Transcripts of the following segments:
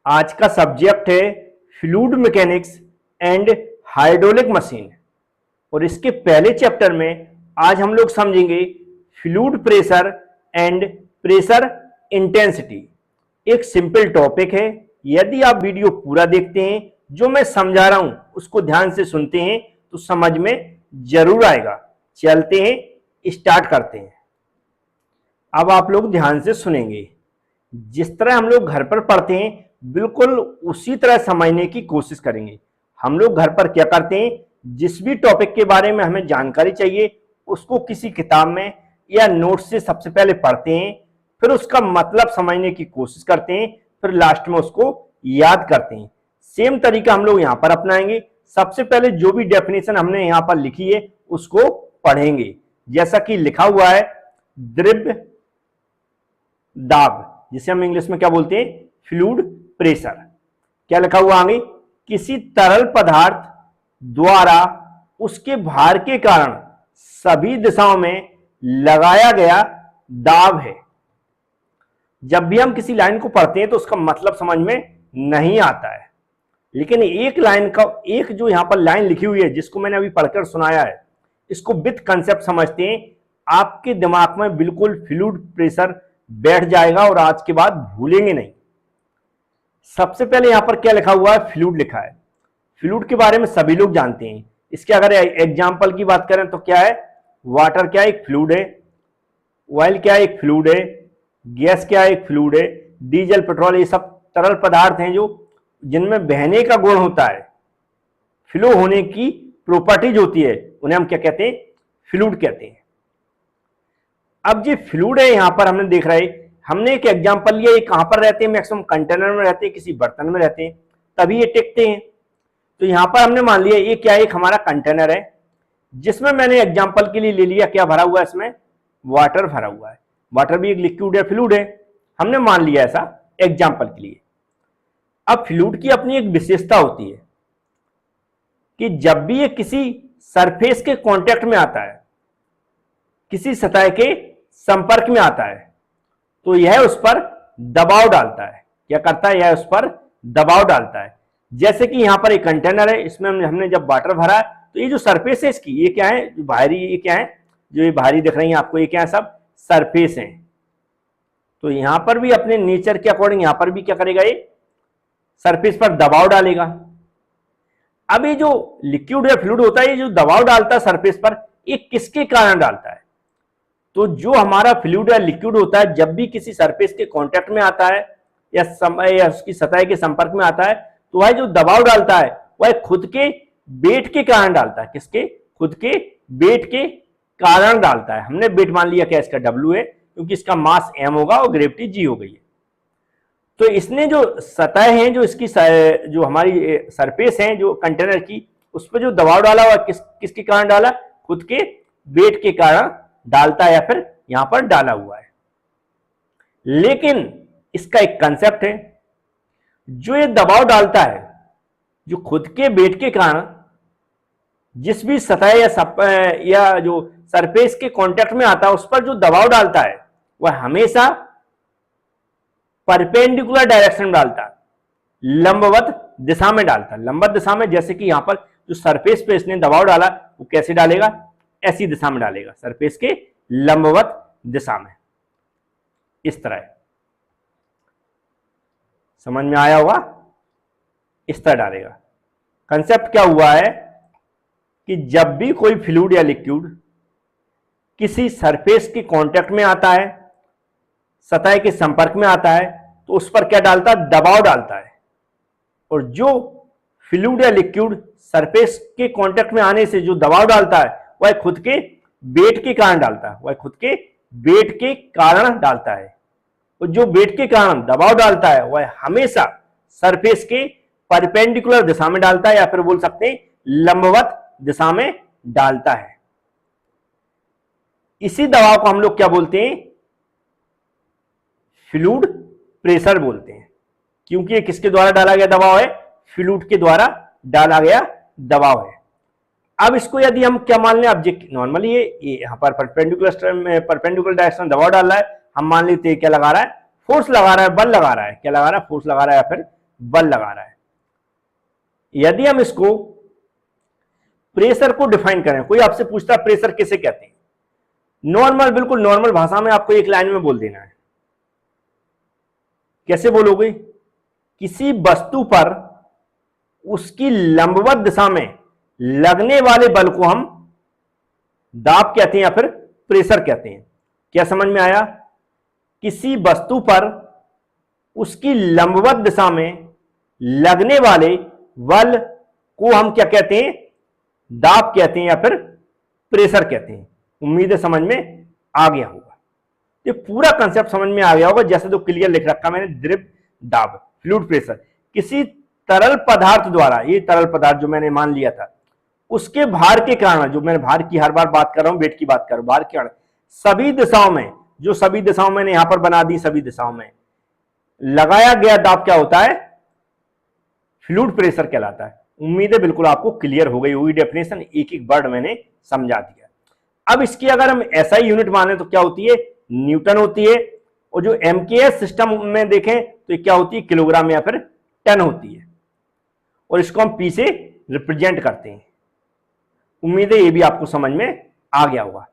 आज का सब्जेक्ट है fluid mechanics and hydraulic machine. और इसके पहले चैप्टर में आज हम लोग समझेंगे fluid pressure and pressure intensity. एक सिंपल टॉपिक है। यदि आप वीडियो पूरा देखते हैं, जो मैं समझा रहा हूं उसको ध्यान से सुनते हैं तो समझ में जरूर आएगा। चलते हैं, स्टार्ट करते हैं। अब आप लोग ध्यान से सुनेंगे। जिस तरह हम लोग घर पर पढ़ते हैं बिल्कुल उसी तरह समझने की कोशिश करेंगे। हम लोग घर पर क्या करते हैं, जिस भी टॉपिक के बारे में हमें जानकारी चाहिए उसको किसी किताब में या नोट से सबसे पहले पढ़ते हैं, फिर उसका मतलब समझने की कोशिश करते हैं, फिर लास्ट में उसको याद करते हैं। सेम तरीका हम लोग यहां पर अपनाएंगे। सबसे पहले जो भी डेफिनेशन हमने यहां पर लिखी है उसको पढ़ेंगे। जैसा कि लिखा हुआ है द्रव्य दाब, जिसे हम इंग्लिश में क्या बोलते हैं, फ्लूइड प्रेशर। क्या लिखा हुआ आगे, किसी तरल पदार्थ द्वारा उसके भार के कारण सभी दिशाओं में लगाया गया दाब है। जब भी हम किसी लाइन को पढ़ते हैं तो उसका मतलब समझ में नहीं आता है, लेकिन एक जो यहां पर लाइन लिखी हुई है जिसको मैंने अभी पढ़कर सुनाया है, इसको विथ कंसेप्ट समझते हैं, आपके दिमाग में बिल्कुल फ्लूइड प्रेशर बैठ जाएगा और आज के बाद भूलेंगे नहीं। सबसे पहले यहां पर क्या लिखा हुआ है, फ्लूइड लिखा है। फ्लूइड के बारे में सभी लोग जानते हैं। इसके अगर एग्जांपल की बात करें तो क्या है, वाटर क्या एक फ्लूइड है, ऑयल क्या एक फ्लूइड है, गैस क्या एक फ्लूइड है, डीजल पेट्रोल, ये सब तरल पदार्थ हैं जो जिनमें बहने का गुण होता है, फ्लो होने की प्रॉपर्टीज होती है, उन्हें हम क्या कहते हैं, फ्लूइड कहते हैं। अब जो फ्लूइड है यहां पर हमने देख रहे हैं, हमने एक एग्जांपल लिया, ये कहां पर रहते हैं, मैक्सिमम कंटेनर में रहते हैं, किसी बर्तन में रहते हैं, तभी ये टिकते हैं। तो यहां पर हमने मान लिया ये क्या है, एक हमारा कंटेनर है जिसमें मैंने एग्जांपल के लिए ले लिया क्या भरा हुआ है, इसमें वाटर भरा हुआ है। वाटर भी एक लिक्विड है, फ्लूइड है, हमने मान लिया ऐसा एग्जांपल के लिए। अब फ्लूइड की अपनी एक विशेषता होती है कि जब भी ये किसी सरफेस के कांटेक्ट में आता है, किसी सतह के संपर्क में आता है, तो यह उस पर दबाव डालता है। क्या करता है, यह उस पर दबाव डालता है। जैसे कि यहां पर एक कंटेनर है, इसमें हमने जब वाटर भरा तो ये जो सरफेस है इसकी, ये क्या है, जो बाहरी, ये क्या है, जो ये बाहरी दिख रही है आपको, ये क्या है, सब सरफेस है। तो यहां पर भी अपने नेचर के अकॉर्डिंग यहां पर भी क्या करेगा, ये सरफेस पर दबाव डालेगा। अब ये जो लिक्विड या फ्लूइड होता है, ये जो दबाव डालता है सरफेस पर, ये किसके कारण डालता है, तो जो हमारा फ्लूइड या लिक्विड होता है जब भी किसी सरफेस के कांटेक्ट में आता है या उसकी सतह के संपर्क में आता है, तो वह जो दबाव डालता है वह खुद के वेट के कारण डालता है। किसके, खुद के वेट के कारण डालता है। हमने वेट मान लिया क्या, इसका W है, क्योंकि इसका मास m होगा और ग्रेविटी g हो गई है। तो इसने जो सतह है, जो इसकी जो हमारी सरफेस है जो कंटेनर की, उस पर जो दबाव डाला हुआ किसके कारण डाला, खुद के वेट के कारण डालता है, या फिर यहां पर डाला हुआ है। लेकिन इसका एक कंसेप्ट है, जो ये दबाव डालता है, जो खुद के वेट के कारण जिस भी सतह या जो सरफेस के कांटेक्ट में आता है उस पर जो दबाव डालता है वह हमेशा परपेंडिकुलर डायरेक्शन में डालता है, लंबवत दिशा में डालता है। लंबवत दिशा में, जैसे कि यहां पर जो सरफेस पे इसने दबाव डाला वो कैसे डालेगा, ऐसी दिशा में डालेगा, सरफेस के लंबवत दिशा में, इस तरह। समझ में आया होगा, इस तरह डालेगा। कंसेप्ट क्या हुआ है कि जब भी कोई फ्लूइड या लिक्विड किसी सरफेस के कांटेक्ट में आता है, सतह के संपर्क में आता है, तो उस पर क्या डालता है, दबाव डालता है। और जो फ्लूइड या लिक्विड सरफेस के कांटेक्ट में आने से जो दबाव डालता है वह खुद के वेट के कारण डालता है, वह खुद के वेट के कारण डालता है। और जो वेट के कारण दबाव डालता है वह हमेशा सरफेस के परपेंडिकुलर दिशा में डालता है, या फिर बोल सकते हैं लंबवत दिशा में डालता है। इसी दबाव को हम लोग क्या बोलते हैं, फ्लूइड प्रेशर बोलते हैं, क्योंकि ये किसके द्वारा डाला गया दबाव है, फ्लूइड के द्वारा डाला गया दबाव है। अब इसको यदि हम क्या मान लें, ऑब्जेक्ट नॉर्मली ये यहां पर परपेंडिकुलर डायरेक्शन दबाव डाल रहा है, हम मान लेते हैं क्या लगा रहा है, फोर्स लगा रहा है, बल लगा रहा है, क्या लगा रहा है, फोर्स लगा रहा है या फिर बल लगा रहा है। यदि हम इसको प्रेशर को डिफाइन करें, कोई आपसे पूछता है प्रेशर किसे कहते हैं, नॉर्मल, बिल्कुल नॉर्मल भाषा में आपको एक लाइन में बोल देना है। कैसे बोलोगे? किसी वस्तु पर उसकी लंबवत दिशा में लगने वाले बल को हम दाब कहते हैं या फिर प्रेशर कहते हैं। क्या समझ में आया? किसी वस्तु पर उसकी लंबवत दिशा में लगने वाले बल को हम क्या कहते हैं? दाब कहते हैं या फिर प्रेशर कहते हैं। उम्मीद है समझ में आ गया होगा। ये पूरा कंसेप्ट समझ में आ गया होगा, जैसे तो क्लियर लिख रखा मैंने, द्रव दाब, फ्लूइड प्रेशर। किसी तरल पदार्थ द्वारा, ये तरल पदार्थ जो मैंने मान लिया था, उसके भार के कारण, जो मैंने भार की हर बार बात कर रहा हूं, वेट की बात कर रहा हूं, भार के कारण सभी दिशाओं में, जो सभी दिशाओं मैंने यहां पर बना दी, सभी दिशाओं में लगाया गया दाब क्या होता है? फ्लूइड प्रेशर कहलाता है। उम्मीद है बिल्कुल आपको क्लियर हो गई होगी डेफिनेशन, एक एक वर्ड मैंने समझा दिया। अब इसकी अगर हम एसआई यूनिट माने तो क्या होती है? न्यूटन होती है। और जो एमकेएस सिस्टम में देखें तो ये क्या होती है? किलोग्राम या फिर टन होती है। और इसको हम पी से रिप्रेजेंट करते हैं। उम्मीद है ये भी आपको समझ में आ गया होगा।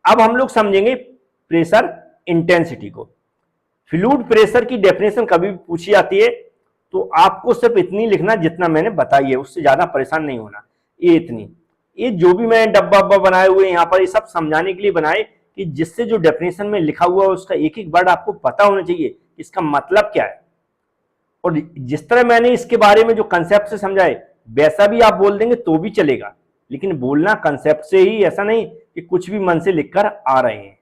अब हम लोग समझेंगे प्रेशर इंटेंसिटी को। फ्लूइड प्रेशर की डेफिनेशन कभी भी पूछी जाती है तो आपको सिर्फ इतनी लिखना जितना मैंने बताई है, उससे ज्यादा परेशान नहीं होना। ये इतनी, ये जो भी मैंने डब्बा अब्बा बनाए हुए यहाँ पर, ये सब समझाने के लिए बनाए कि जिससे जो डेफिनेशन में लिखा हुआ है उसका एक एक वर्ड आपको पता होना चाहिए, इसका मतलब क्या है। और जिस तरह मैंने इसके बारे में जो कंसेप्ट से समझाए वैसा भी आप बोल देंगे तो भी चलेगा, लेकिन बोलना कंसेप्ट से ही, ऐसा नहीं कि कुछ भी मन से लिखकर आ रहे हैं।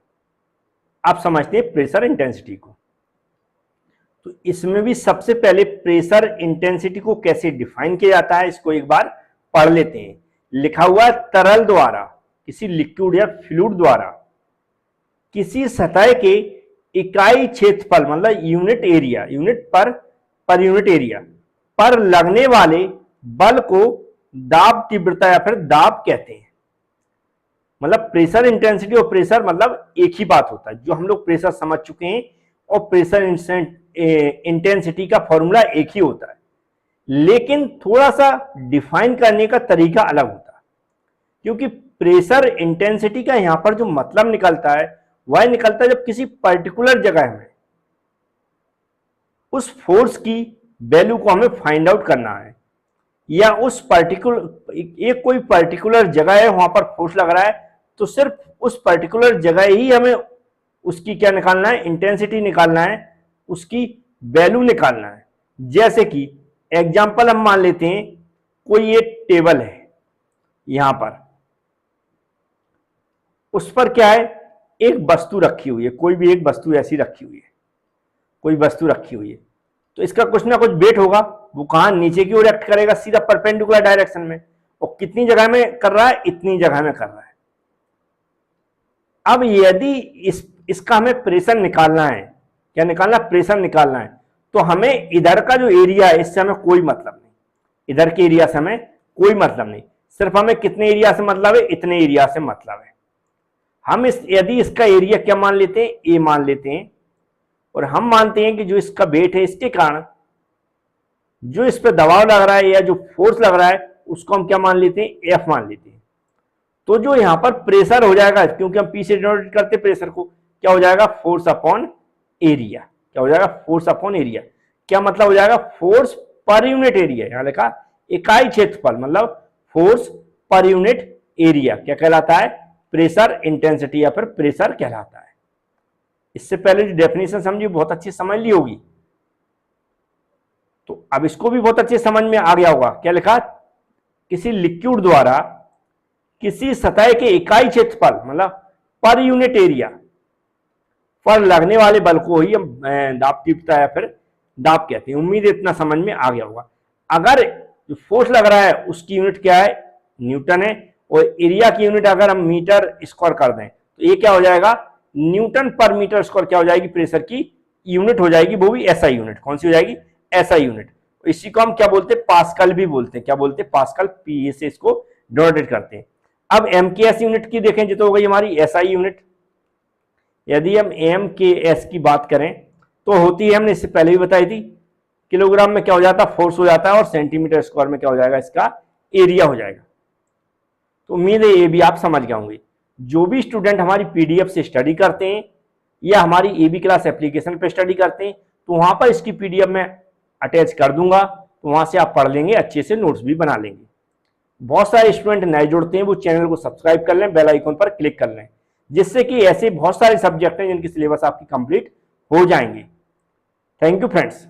आप समझते हैं प्रेशर इंटेंसिटी को, तो इसमें भी सबसे पहले प्रेशर इंटेंसिटी को कैसे डिफाइन किया जाता है इसको एक बार पढ़ लेते हैं। लिखा हुआ है तरल द्वारा, किसी लिक्विड या फ्लूइड द्वारा किसी सतह के इकाई क्षेत्रफल, मतलब unit area, unit per unit area पर लगने वाले बल को दाब तीव्रता या फिर दाब कहते हैं। मतलब प्रेशर इंटेंसिटी और प्रेशर मतलब एक ही बात होता है, जो हम लोग प्रेशर समझ चुके हैं, और प्रेशर इंटेंसिटी का फॉर्मूला एक ही होता है, लेकिन थोड़ा सा डिफाइन करने का तरीका अलग होता है। क्योंकि प्रेशर इंटेंसिटी का यहां पर जो मतलब निकलता है वह निकलता है जब किसी पर्टिकुलर जगह में उस फोर्स की वैल्यू को हमें फाइंड आउट करना है, या उस पर्टिकुलर एक कोई पर्टिकुलर जगह है वहां पर फोर्स लग रहा है, तो सिर्फ उस पर्टिकुलर जगह ही हमें उसकी क्या निकालना है? इंटेंसिटी निकालना है, उसकी वैल्यू निकालना है। जैसे कि एग्जांपल हम मान लेते हैं, कोई एक टेबल है यहां पर, उस पर क्या है? एक वस्तु रखी हुई है, कोई भी एक वस्तु ऐसी रखी हुई है, कोई वस्तु रखी हुई है, तो इसका कुछ ना कुछ वेट होगा, वो कहां? नीचे की ओर एक्ट करेगा, सीधा परपेंडिकुलर डायरेक्शन में। और कितनी जगह में कर रहा है? इतनी जगह में कर रहा है। अब यदि इसका हमें प्रेशर निकालना है, क्या निकालना? प्रेशर निकालना है, तो हमें इधर का जो एरिया है इससे हमें कोई मतलब नहीं, इधर के एरिया से हमें कोई मतलब नहीं, सिर्फ हमें कितने एरिया से मतलब है? इतने एरिया से मतलब है। हम यदि इसका एरिया क्या मान लेते हैं? ए मान लेते हैं, और हम मानते हैं कि जो इसका वेट है, इसके कारण जो इस पर दबाव लग रहा है या जो फोर्स लग रहा है उसको हम क्या मान लेते हैं? एफ मान लेते हैं। तो जो यहां पर प्रेशर हो जाएगा, क्योंकि हम पी से डिनोट करते प्रेशर को, क्या हो जाएगा? Force upon area. क्या हो जाएगा? Force upon area. क्या मतलब हो जाएगा? फोर्स पर यूनिट एरिया, यहां लिखा इकाई क्षेत्रफल, मतलब फोर्स पर यूनिट एरिया क्या कहलाता है? प्रेशर इंटेंसिटी या फिर प्रेशर कहलाता है। इससे पहले जो डेफिनेशन समझी बहुत अच्छी समझ ली होगी, तो अब इसको भी बहुत अच्छे समझ में आ गया होगा। क्या लिखा? किसी लिक्विड द्वारा किसी सतह के इकाई क्षेत्रफल, मतलब पर यूनिट एरिया पर लगने वाले बल को ही हम दाब तीव्रता या फिर दाब कहते हैं। उम्मीद है इतना समझ में आ गया होगा। अगर जो फोर्स लग रहा है उसकी यूनिट क्या है? न्यूटन है, और एरिया की यूनिट अगर हम मीटर स्क्वायर कर दें तो ये क्या हो जाएगा? न्यूटन पर मीटर स्क्वायर क्या हो जाएगी? प्रेशर की यूनिट हो जाएगी, वो भी एसआई यूनिट। कौन सी हो जाएगी? SI unit. इसी को हम क्या बोलते हैं? पास्कल भी बोलते हैं। क्या बोलते हैं? पास्कल, पी से इसको डिनोटेट करते हैं। अब एमकेएस यूनिट की देखें जो तो हो गई हमारी एसआई यूनिट। यदि हम एमकेएस की बात करें तो होती है, हमने इससे पहले भी बताई थी, किलोग्राम में क्या हो जाता है, फोर्स हो जाता है, और सेंटीमीटर स्क्वायर में क्या हो जाएगा, इसका एरिया हो जाएगा। तो उम्मीद है ये भी आप समझ गए होंगे। जो भी स्टूडेंट हमारी पीडीएफ से स्टडी करते हैं या हमारी एबी क्लास एप्लीकेशन पे स्टडी करते हैं, तो वहां पर इसकी पीडीएफ में अटैच कर दूंगा, तो वहां से आप पढ़ लेंगे, अच्छे से नोट्स भी बना लेंगे। बहुत सारे स्टूडेंट नए जुड़ते हैं, वो चैनल को सब्सक्राइब कर लें, बेल आइकन पर क्लिक कर लें, जिससे कि ऐसे बहुत सारे सब्जेक्ट हैं जिनके सिलेबस आपकी कंप्लीट हो जाएंगे। Thank you friends.